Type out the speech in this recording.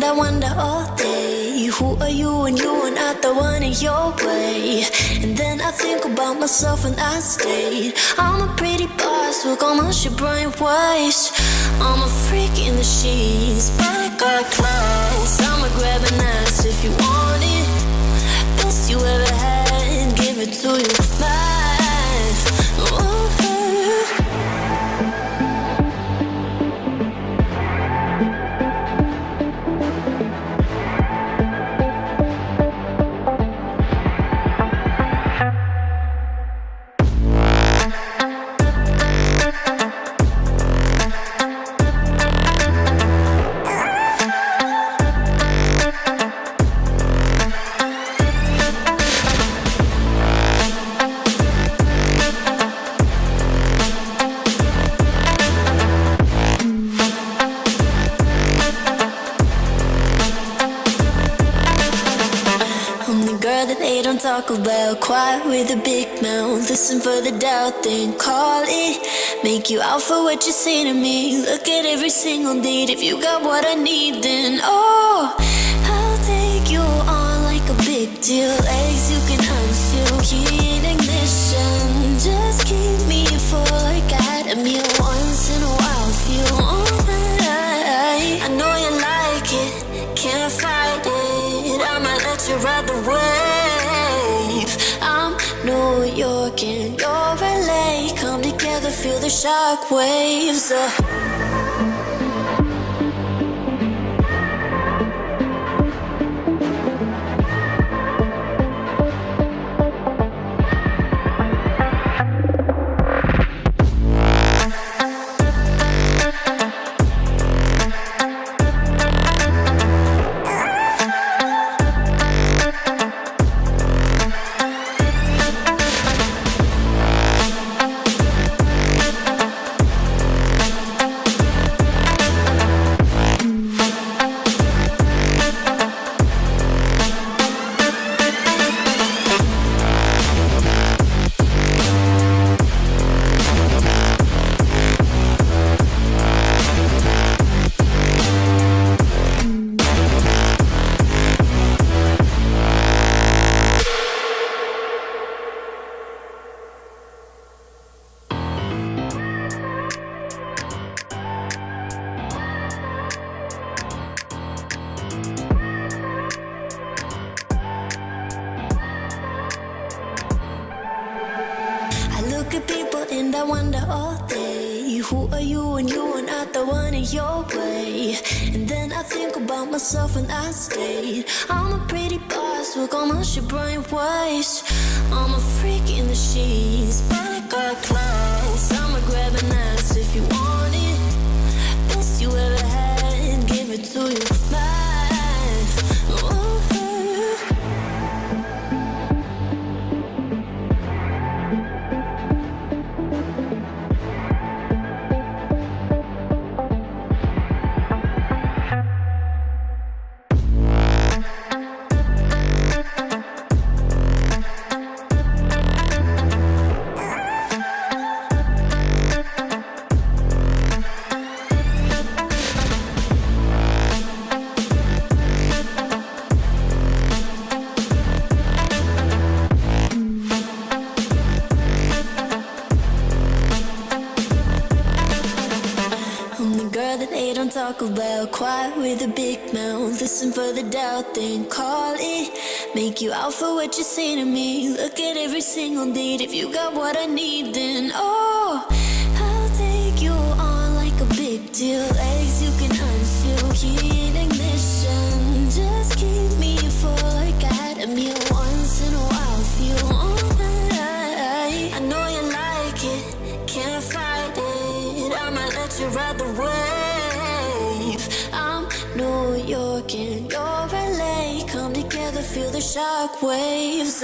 I wonder all day, who are you when you are not the one in your way? And then I think about myself and I state, I'm a pretty boss with almost your brain waves. I'm a freak in the sheets, but I got class. I'ma grab an ass if you want it. Best you ever had, give it to you. Talk about quiet with a big mouth. Listen for the doubt, then call it. Make you out for what you say to me. Look at every single date. If you got what I need, then oh, I'll take you on like a big deal. Eggs you can unseal, key in ignition. Just keep me full like I had a meal once in a while. Feel all that I know you like it, can't fight it. I'ma let you ride the wave. I'm New York and you're LA. Come together, feel the shock waves. And I wonder all day, who are you when you are not the one in your way? And then I think about myself and I state, I'm a pretty boss with almost your brain waves. I'm a freak in the sheets, but I got class. I'ma grab an ass if you want it. Best you ever had, give it to you. Talk about quiet with a big mouth. Listen for the doubt, then call it. Make you out for what you say to me. Look at every single date. If you got what I need, then oh, I'll take you on like a big deal. Eggs you can unseal, key in ignition. Just keep me full like I had a meal once in a while. Feel all that I know you like it, can't fight it. I'ma let you ride the wave. I'm New York and you're LA. Come together, feel the shock waves.